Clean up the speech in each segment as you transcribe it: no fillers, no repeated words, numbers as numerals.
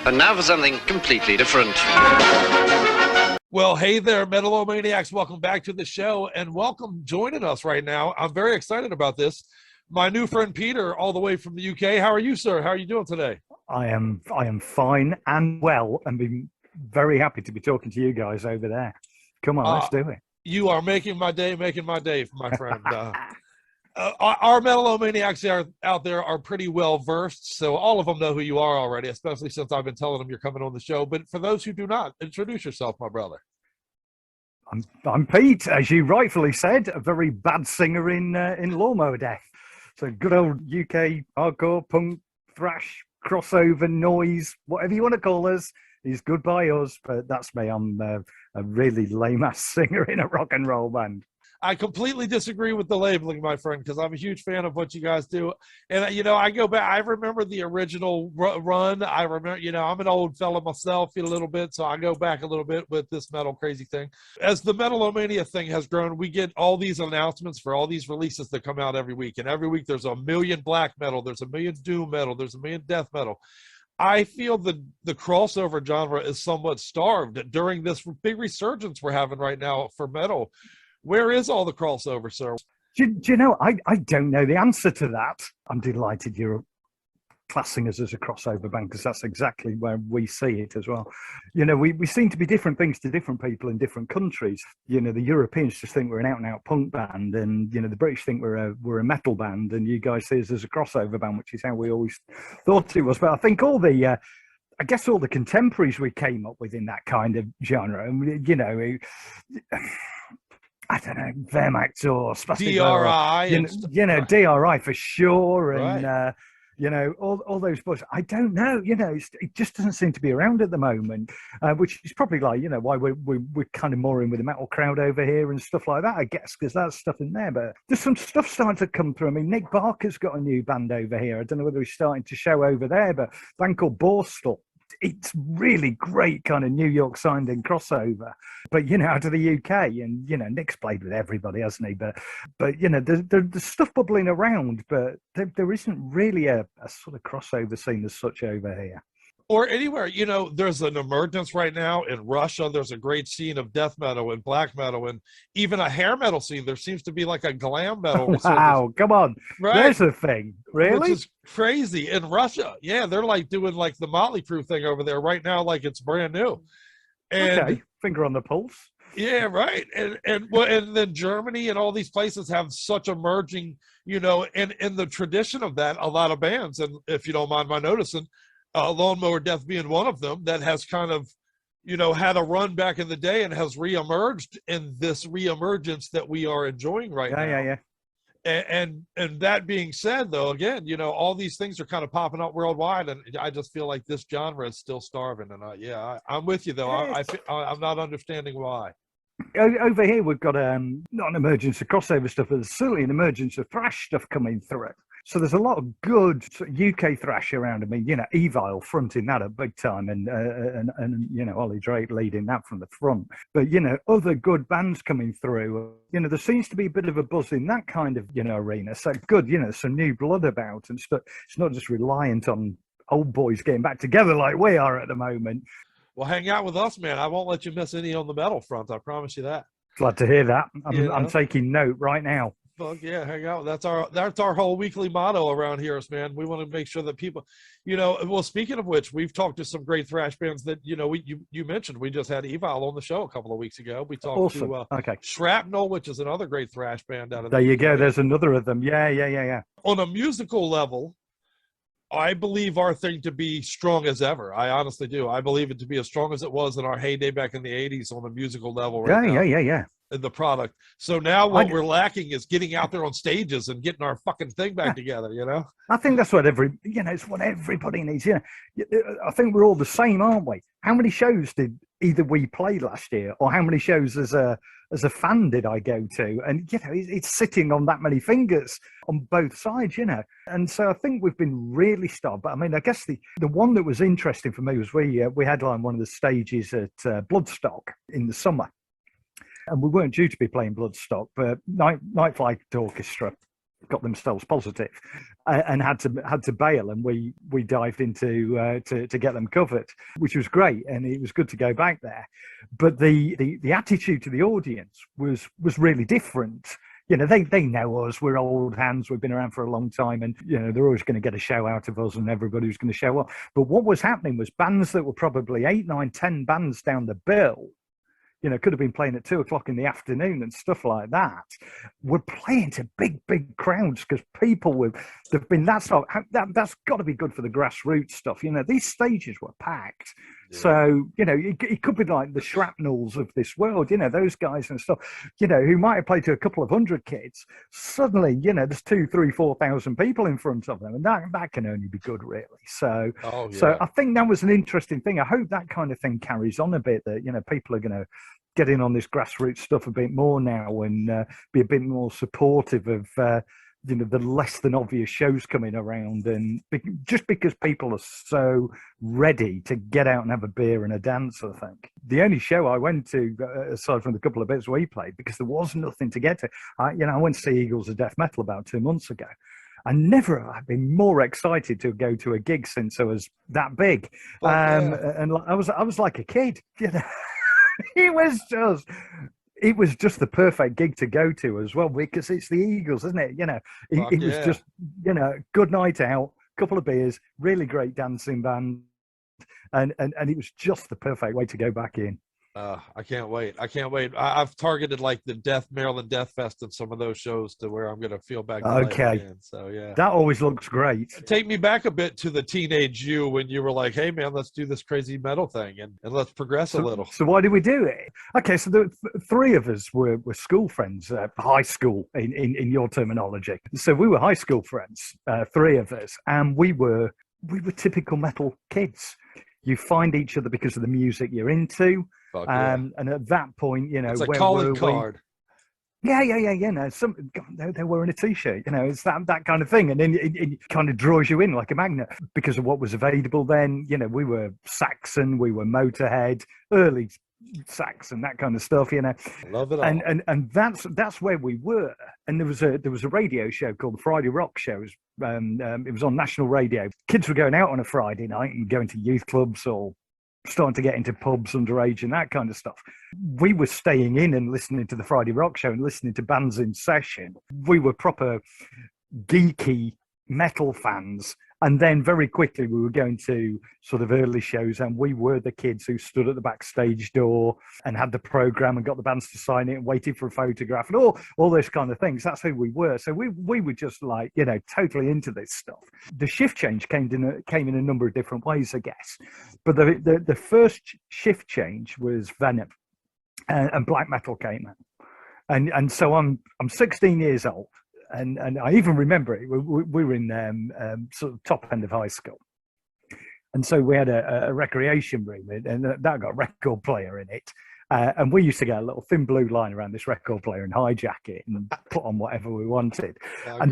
And now for something completely different. Well, hey there, Metal-O-Maniacs. Welcome back to the show, and welcome joining us right now. I'm very excited about this. My new friend Peter, all the way from the UK. How are you, sir? How are you doing today? I am fine and well, and been very happy to be talking to you guys over there. Come on, let's do it. You are making my day, my friend. Our Metal-O-Maniacs out there are pretty well versed, so all of them know who you are already, especially since I've been telling them you're coming on the show. But for those who do not, introduce yourself, my brother. I'm Pete, as you rightfully said, a very bad singer in Lawnmower Deth. So good old UK hardcore, punk, thrash, crossover, noise, whatever you want to call us, is good by us. But that's me. I'm a really lame-ass singer in a rock and roll band. I completely disagree with the labeling, my friend, because I'm a huge fan of what you guys do. And, I go back. I remember the original run. I remember, I'm an old fella myself a little bit, so I go back a little bit with this metal crazy thing. As the Metal-O-Mania thing has grown, we get all these announcements for all these releases that come out every week. And every week there's a million black metal, there's a million doom metal, there's a million death metal. I feel the crossover genre is somewhat starved during this big resurgence we're having right now for metal. Where is all the crossover, sir? Do you know, I don't know the answer to that. I'm delighted you're classing us as a crossover band, because that's exactly where we see it as well. We seem to be different things to different people in different countries. The Europeans just think we're an out-and-out punk band, and, the British think we're a metal band, and you guys see us as a crossover band, which is how we always thought it was. But I think all the contemporaries we came up with in that kind of genre, I don't know, Wehrmacht or Spastic DRI, DRI for sure, and right. all those boys. I don't know, it just doesn't seem to be around at the moment, which is probably why we're kind of more in with the metal crowd over here and stuff like that, I guess, because that's stuff in there. But there's some stuff starting to come through. I mean, Nick Barker's got a new band over here. I don't know whether he's starting to show over there, but a band called Borstal. It's really great kind of New York sounding crossover, but out of the UK, and Nick's played with everybody, hasn't he? But there's stuff bubbling around, but there isn't really a sort of crossover scene as such over here. Or anywhere. There's an emergence right now in Russia. There's a great scene of death metal and black metal, and even a hair metal scene. There seems to be like a glam metal. Wow, come on. Right? There's a thing. Really? Which is crazy. In Russia, yeah, they're like doing like the Motley Crue thing over there right now, like it's brand new. And okay, finger on the pulse. Yeah, right. And then Germany and all these places have such emerging, and in the tradition of that, a lot of bands, and if you don't mind my noticing, Lawnmower Deth being one of them, that has kind of, had a run back in the day and has reemerged in this reemergence that we are enjoying right now. Yeah. And that being said, though, again, all these things are kind of popping up worldwide, and I just feel like this genre is still starving. And I'm with you, though. I'm not understanding why. Over here, we've got not an emergence of crossover stuff, but there's certainly an emergence of thrash stuff coming through it. So there's a lot of good UK thrash around. I mean, Evil fronting that up big time, and Ollie Drake leading that from the front. But other good bands coming through. There seems to be a bit of a buzz in that kind of arena. So good, some new blood about and stuff. It's not just reliant on old boys getting back together like we are at the moment. Well, hang out with us, man. I won't let you miss any on the metal front. I promise you that. Glad to hear that. I'm taking note right now. Fuck yeah, hang out. That's our whole weekly motto around here, man. We want to make sure that people, well, speaking of which, we've talked to some great thrash bands that, you mentioned. We just had Evil on the show a couple of weeks ago. We talked to Shrapnel, which is another great thrash band out of there. You go. There's another of them. Yeah. On a musical level, I believe our thing to be strong as ever. I honestly do. I believe it to be as strong as it was in our heyday back in the 80s on a musical level. Yeah. In the product. So now what we're lacking is getting out there on stages and getting our fucking thing back together, I think that's what it's what everybody needs. I think we're all the same, aren't we? How many shows did either we play last year, or how many shows as a fan did I go to? And it's sitting on that many fingers on both sides, And so I think we've been really starved. But I mean, I guess the one that was interesting for me was we headlined one of the stages at Bloodstock in the summer. And we weren't due to be playing Bloodstock, but Night Flight Orchestra got themselves positive, and had to bail, and we dived into to get them covered, which was great, and it was good to go back there. But the attitude to the audience was really different. You know, they know us. We're old hands. We've been around for a long time, and you know they're always going to get a show out of us, and everybody was going to show up. But what was happening was bands that were probably 8, 9, 10 bands down the bill, you know, could have been playing at 2 o'clock in the afternoon and stuff like that, were playing to big crowds because people they've been, that's got to be good for the grassroots stuff. You know, these stages were packed. Yeah. So, you know, it could be like the Shrapnels of this world, you know, those guys and stuff, you know, who might have played to a couple of hundred kids. Suddenly, you know, there's 2,000, 3,000, 4,000 people in front of them. And that can only be good, really. So, So I think that was an interesting thing. I hope that kind of thing carries on a bit, that, you know, people are going to get in on this grassroots stuff a bit more now, and be a bit more supportive of you know, the less than obvious shows coming around, and just because people are so ready to get out and have a beer and a dance. I think the only show I went to, aside from the couple of bits we played, because there was nothing to get to, you know, I went to see Eagles of Death Metal about 2 months ago. I never have been more excited to go to a gig since I was that big. And I was like a kid, you know. It was just the perfect gig to go to as well, because it's the Eagles, isn't it? You know, it was just, you know, good night out, couple of beers, really great dancing band, and it was just the perfect way to go back in. I can't wait. I've targeted like the Maryland Death Fest and some of those shows to where I'm going to feel back. Okay. Again. So, yeah. That always looks great. Take me back a bit to the teenage you when you were like, hey, man, let's do this crazy metal thing and let's progress a little. So why did we do it? Okay, so the three of us were school friends, high school in your terminology. So we were high school friends, three of us, and we were typical metal kids. You find each other because of the music you're into. And at that point, you know, it's a calling card. Yeah. No, they're wearing a t-shirt. You know, it's that kind of thing, and then it kind of draws you in like a magnet because of what was available then. You know, we were Saxon, we were Motorhead, early Saxon, that kind of stuff. You know, love it all. And that's where we were. And there was a radio show called the Friday Rock Show. It was on national radio. Kids were going out on a Friday night and going to youth clubs or starting to get into pubs underage and that kind of stuff. We were staying in and listening to the Friday Rock Show and listening to bands in session. We were proper geeky metal fans. And then very quickly we were going to sort of early shows, and we were the kids who stood at the backstage door and had the program and got the bands to sign it and waited for a photograph and all those kind of things. That's who we were. So we were just like, you know, totally into this stuff. The shift change came in a number of different ways, I guess. But the first shift change was Venom, and black metal came out. And so I'm 16 years old. And I even remember it. We were in sort of top end of high school, and so we had a recreation room, and that got a record player in it. And we used to get a little thin blue line around this record player and hijack it and put on whatever we wanted.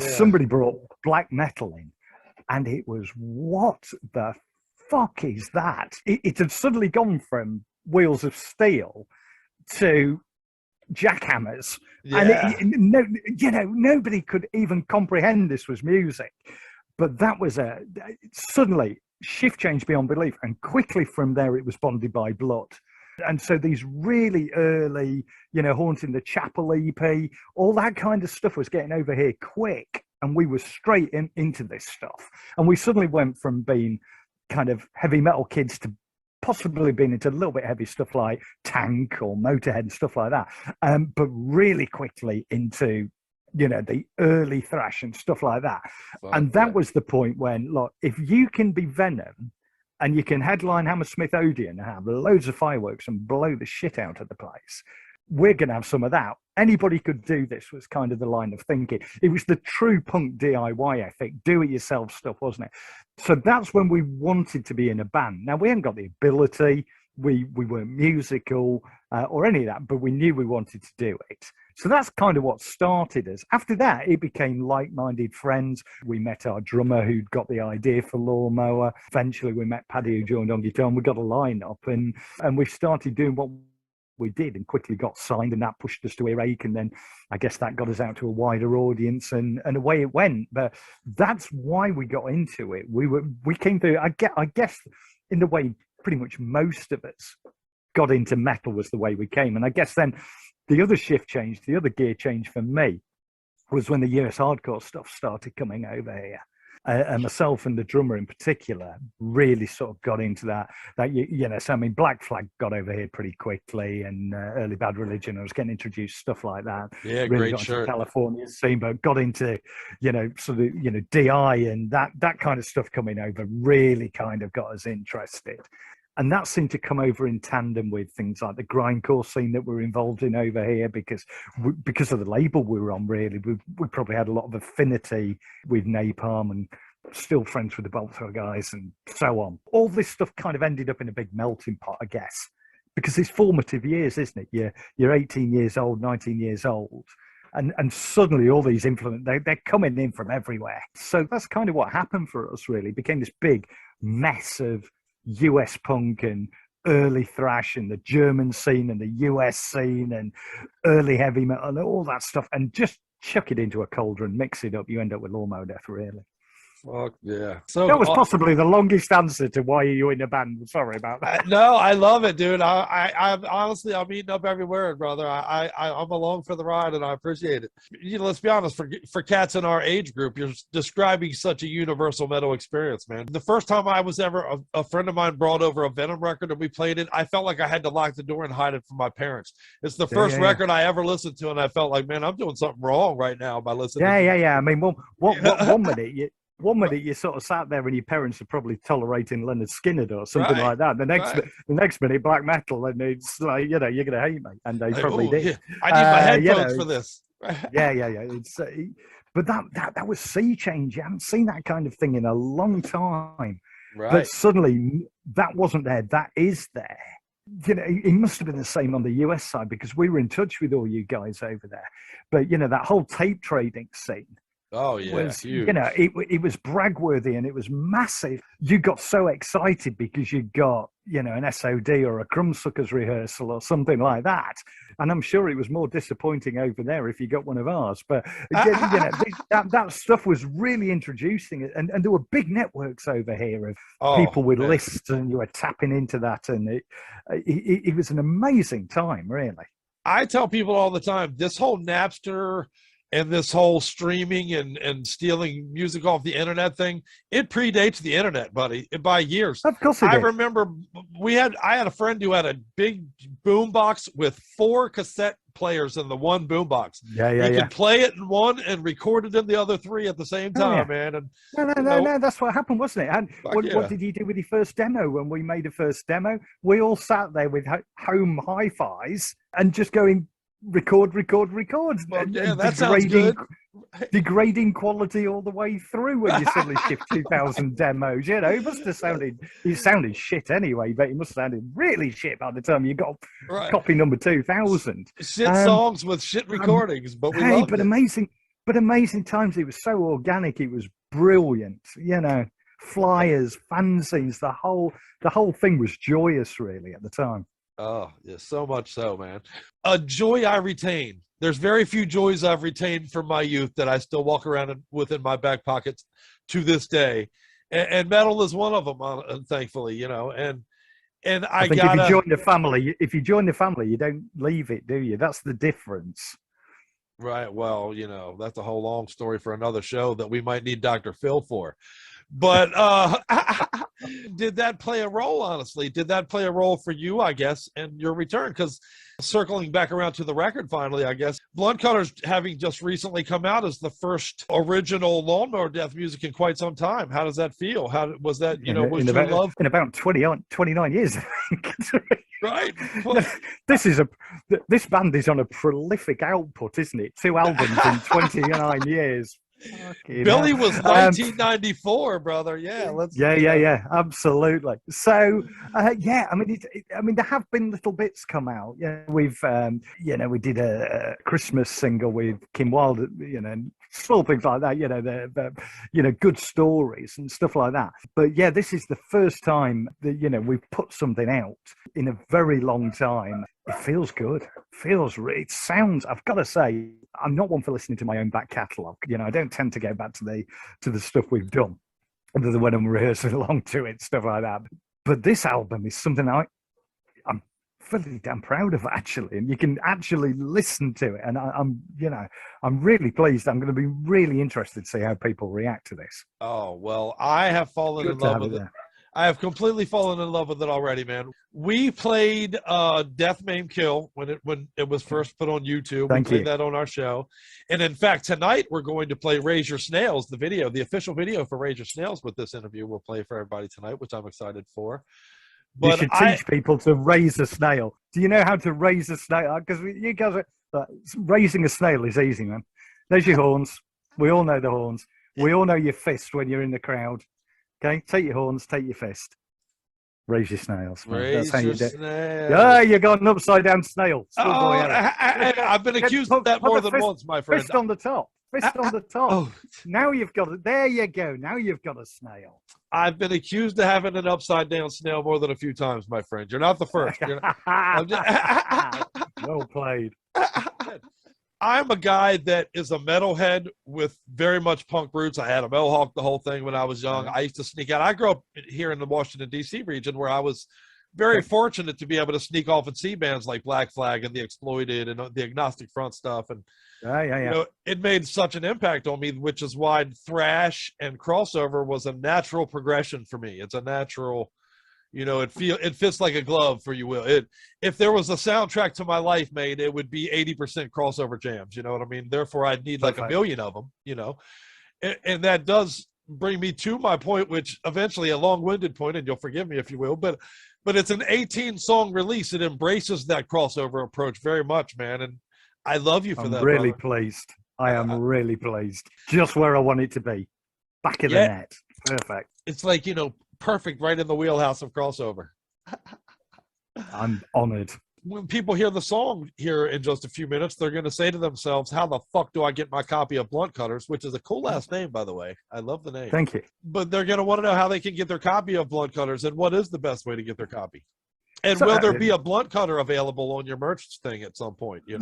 Somebody brought black metal in, and it was, what the fuck is that? It had suddenly gone from Wheels of Steel to jackhammers, and nobody could even comprehend this was music. But that was suddenly shift change beyond belief, and quickly from there it was Bonded by Blood. And so these really early, you know, Haunting the Chapel EP, all that kind of stuff was getting over here quick, and we were straight into this stuff. And we suddenly went from being kind of heavy metal kids to possibly been into a little bit heavy stuff like Tank or Motorhead and stuff like that, but really quickly into, you know, the early thrash and stuff like that. And that was the point when, look, if you can be Venom and you can headline Hammersmith Odeon and have loads of fireworks and blow the shit out of the place, we're going to have some of that. Anybody could do this was kind of the line of thinking. It was the true punk DIY ethic, do-it-yourself stuff, wasn't it? So that's when we wanted to be in a band. Now, we hadn't got the ability, we weren't musical or any of that, but we knew we wanted to do it. So that's kind of what started us. After that, it became like-minded friends. We met our drummer who'd got the idea for Lawnmower. Eventually, we met Paddy, who joined on guitar, and we got a line-up, and we started doing what we did and quickly got signed, and that pushed us to Earache, and then I guess that got us out to a wider audience, and away it went. But that's why we got into it. We came through. I guess in the way pretty much most of us got into metal was the way we came, and I guess then the other shift change, the other gear change for me was when the US hardcore stuff started coming over here. And myself and the drummer in particular really sort of got into that you know, so I mean, Black Flag got over here pretty quickly, and Early Bad Religion, I was getting introduced, stuff like that. Yeah, really great got shirt. into California scene, but got into, you know, sort of, you know, DI and that kind of stuff coming over really kind of got us interested. And that seemed to come over in tandem with things like the grindcore scene that we're involved in over here, because of the label we were on, really. We probably had a lot of affinity with Napalm, and still friends with the Bolt Thrower guys and so on. All this stuff kind of ended up in a big melting pot, I guess, because it's formative years, isn't it? You're 18 years old, 19 years old. And suddenly all these influences, they're coming in from everywhere. So that's kind of what happened for us, really. It became this big mess of US punk and early thrash and the German scene and the US scene and early heavy metal and all that stuff, and just chuck it into a cauldron, mix it up, you end up with Lawnmower Deth, really. Fuck yeah. So that was possibly the longest answer to why are you in a band. Sorry about that. No, I love it, dude. I'm honestly, I'm eating up every word, brother. I'm along for the ride, and I appreciate it. You know, let's be honest, for cats in our age group, you're describing such a universal metal experience, man. The first time I was ever, a friend of mine brought over a Venom record and we played it, I felt like I had to lock the door and hide it from my parents. It's the first record I ever listened to, and I felt like, man, I'm doing something wrong right now by listening. Yeah. I mean, one minute you sort of sat there and your parents are probably tolerating Leonard Skinner or something like that. The next minute, black metal, and it's like, you know, you're going to hate me, and they probably did. Yeah. I need my headphones for this. Yeah. It's but that was sea change. You haven't seen that kind of thing in a long time. Right. But suddenly that wasn't there. That is there. You know, it must have been the same on the US side, because we were in touch with all you guys over there. But you know, that whole tape trading scene. Oh yeah, was, huge. You know, it was bragworthy and it was massive. You got so excited because you got, you know, an SOD or a Crumbsuckers rehearsal or something like that. And I'm sure it was more disappointing over there if you got one of ours. But you know, that stuff was really introducing it, and there were big networks over here of people with lists, and you were tapping into that, and it was an amazing time, really. I tell people all the time, this whole Napster and this whole streaming and stealing music off the internet thing, it predates the internet, buddy, by years. Of course I remember I had a friend who had a big boombox with 4 cassette players in the one boombox. You could play it in one and record it in the other 3 at the same time, man. And no, that's what happened, wasn't it? And what did you do with your first demo? When we made a first demo, we all sat there with home hi-fis and just going, record. Well, yeah, that sounds good. Degrading quality all the way through when you suddenly shift 2,000 demos. You know, it sounded shit anyway, but it must have sounded really shit by the time you got copy number 2,000. Shit songs with shit recordings, but we loved it. Amazing times. It was so organic. It was brilliant. You know, flyers, fanzines, the whole thing was joyous, really, at the time. Oh, yeah, so much so, man. A joy I retain. There's very few joys I've retained from my youth that I still walk around with in my back pockets to this day. And metal is one of them, thankfully, you know. And I think if you join the family, you don't leave it, do you? That's the difference. Right. Well, you know, that's a whole long story for another show that we might need Dr. Phil for. But did that play a role, honestly? Did that play a role for you, I guess, and your return? Because circling back around to the record finally, I guess, Blunt Cutters, having just recently come out as the first original Lawnmower Deth music in quite some time. How does that feel? How was that, you know, was your love? In about 29 years, I think. Right. Well, this band is on a prolific output, isn't it? 2 albums in 29 years. Billy was 1994, brother. Yeah, yeah, absolutely. So, I mean, there have been little bits come out. Yeah, we've, we did a Christmas single with Kim Wilde, small things like that. The good stories and stuff like that. But yeah, this is the first time that we've put something out in a very long time. It feels good. It sounds. I've got to say, I'm not one for listening to my own back catalogue. I don't tend to go back to the stuff we've done, other than when I'm rehearsing along to it, stuff like that. But this album is something I'm fairly damn proud of, actually, and you can actually listen to it. And I'm really pleased. I'm going to be really interested to see how people react to this. Oh well, I have fallen in love with it. I have completely fallen in love with it already, man. We played Death, Maim, Kill when it was first put on YouTube. We played that on our show. And in fact, tonight we're going to play Raise Your Snails, the official video for Raise Your Snails with this interview. We'll play for everybody tonight, which I'm excited for. But you should teach people to raise a snail. Do you know how to raise a snail? Because you guys raising a snail is easy, man. There's your horns. We all know the horns. We all know your fist when you're in the crowd. Okay, take your horns, take your fist. Raise your snails. That's how you do it. Yeah, you got an upside down snail. I've been accused of that more than once, my friend. Fist on the top. Fist on the top. Oh. Now you've got it. There you go. Now you've got a snail. I've been accused of having an upside down snail more than a few times, my friend. You're not the first. Well played. I'm a guy that is a metalhead with very much punk roots. I had a mohawk the whole thing when I was young. I used to sneak out. I grew up here in the Washington, D.C. region where I was very fortunate to be able to sneak off and see bands like Black Flag and The Exploited and the Agnostic Front stuff. And it made such an impact on me, which is why thrash and crossover was a natural progression for me. It's a natural... it fits like a glove for you. If there was a soundtrack to my life made, it would be 80% crossover jams. You know what I mean? Therefore, I'd need like a million of them. And that does bring me to my point, which eventually a long-winded point, and you'll forgive me if you will, but it's an 18-song release. It embraces that crossover approach very much, man. And I love you for that. I'm really pleased. I am really pleased. Just where I want it to be. Back in the net. Perfect. It's like, perfect, right in the wheelhouse of crossover. I'm honored. When people hear the song here in just a few minutes, they're going to say to themselves, how the fuck do I get my copy of Blunt Cutters, which is a cool last name, by the way. I love the name. Thank you. But they're going to want to know how they can get their copy of Blunt Cutters and what is the best way to get their copy. And will there be a blunt cutter available on your merch thing at some point? You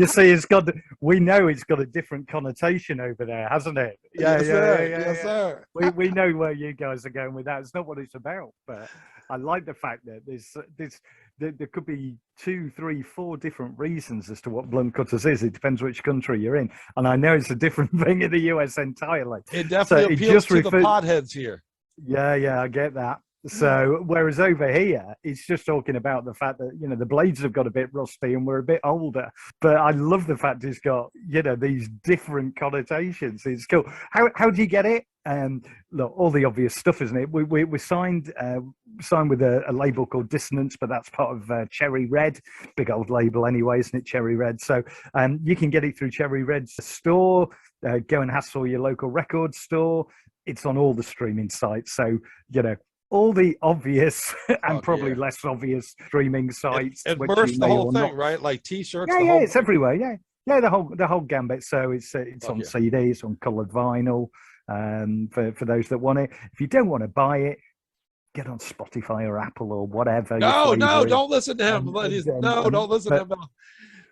see, we know it's got a different connotation over there, hasn't it? Yes, sir. We know where you guys are going with that. It's not what it's about, but I like the fact that there could be 2, 3, 4 different reasons as to what blunt cutters is. It depends which country you're in, and I know it's a different thing in the US entirely. It definitely appeals to the potheads here. Yeah, I get that. So, whereas over here, it's just talking about the fact that, the blades have got a bit rusty and we're a bit older. But I love the fact it's got, these different connotations. It's cool. How do you get it? Look, all the obvious stuff, isn't it? We signed with a label called Dissonance, but that's part of Cherry Red, big old label anyway, isn't it? Cherry Red. So you can get it through Cherry Red's store. Go and hassle your local record store. It's on all the streaming sites. So, all the obvious and probably less obvious streaming sites. And merch the whole thing, right? Like T-shirts. Yeah, it's everywhere. Yeah, the whole gambit. So it's on CD, it's on coloured vinyl. For those that want it. If you don't want to buy it, get on Spotify or Apple or whatever. No, don't listen to him. Don't listen to him.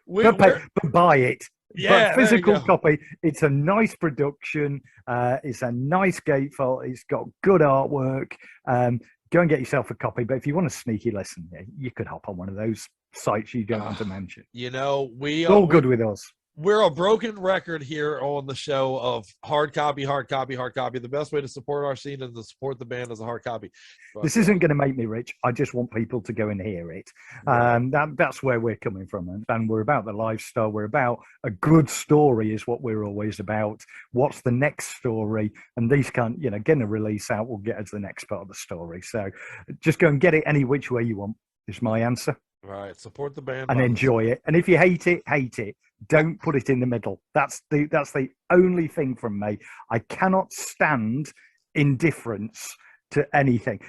But buy it. Yeah, but physical copy. It's a nice production. It's a nice gatefold. It's got good artwork. Go and get yourself a copy. But if you want a sneaky listen, you could hop on one of those sites you don't want to mention. It's all good with us. We're a broken record here on the show of hard copy. The best way to support our scene is to support the band as a hard copy. But, this isn't going to make me rich. I just want people to go and hear it. That's where we're coming from. And we're about the lifestyle. We're about a good story is what we're always about. What's the next story? And these getting a release out will get us the next part of the story. So just go and get it any which way you want is my answer. Right. Support the band. And enjoy it. And if you hate it, hate it. Don't put it in the middle. That's the only thing from me. I cannot stand indifference to anything.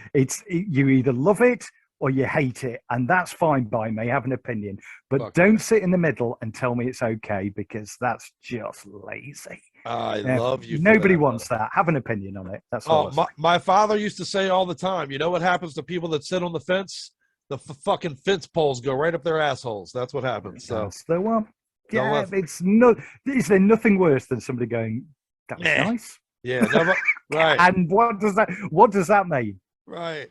You either love it or you hate it, and that's fine by me. Have an opinion, but don't sit in the middle and tell me it's okay, because that's just lazy. I love you. Nobody wants that. Have an opinion on it. That's all. My father used to say all the time, you know what happens to people that sit on the fence? The fucking fence poles go right up their assholes. That's what happens. So that's the one. Yeah, is there nothing worse than somebody going, that was nice? Yeah, never, right. And what does that mean? Right.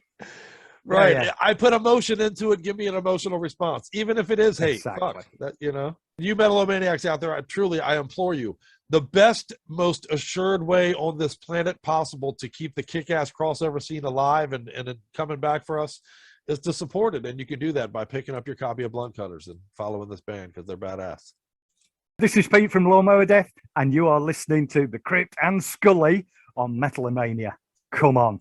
Yeah. I put emotion into it. Give me an emotional response, even if it is hate. Exactly. Fuck that, you Metal-O-Maniacs out there, I implore you, the best, most assured way on this planet possible to keep the kick-ass crossover scene alive and coming back for us is to support it. And you can do that by picking up your copy of Blunt Cutters and following this band, because they're badass. This is Pete from Lawnmower Deth, and you are listening to The Crypt and Scully on Metal-O-Mania. Come on.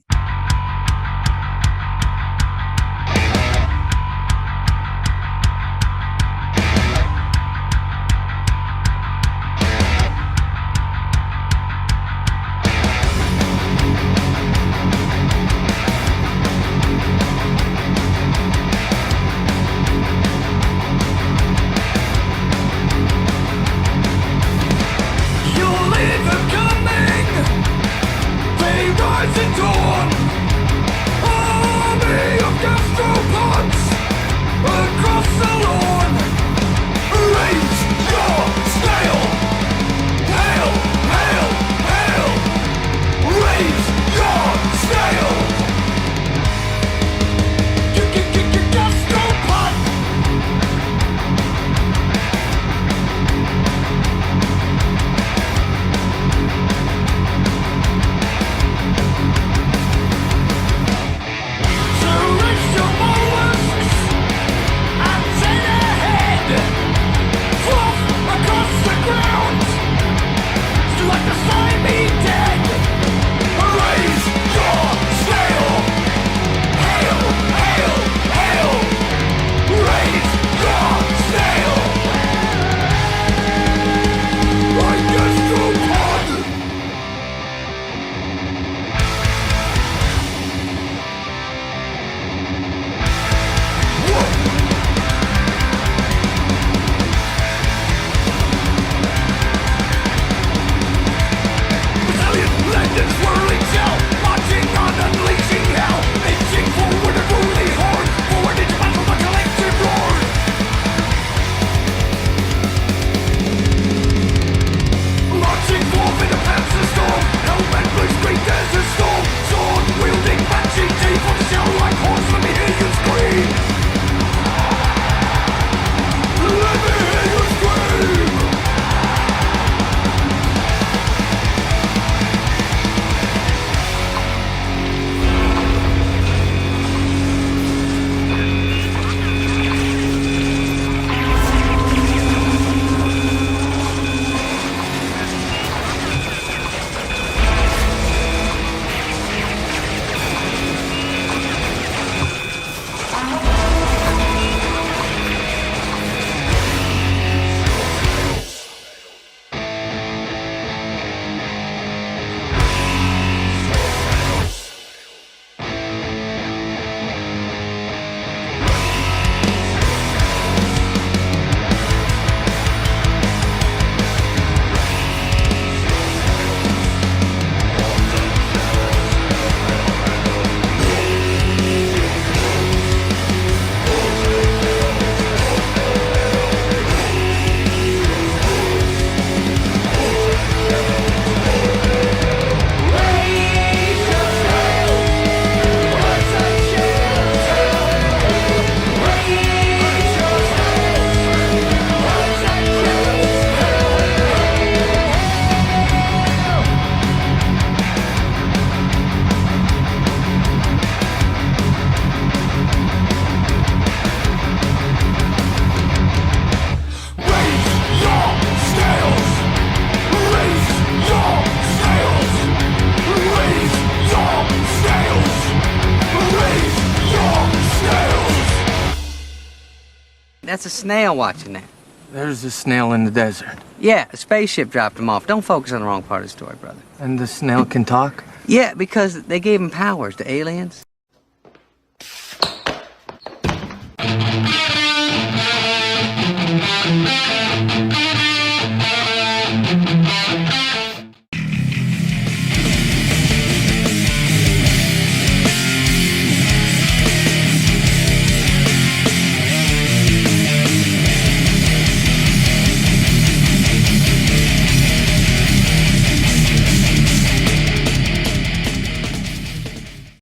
That's a snail watching that. There's a snail in the desert. Yeah, a spaceship dropped him off. Don't focus on the wrong part of the story, brother. And the snail can talk? Yeah, because they gave him powers, the aliens.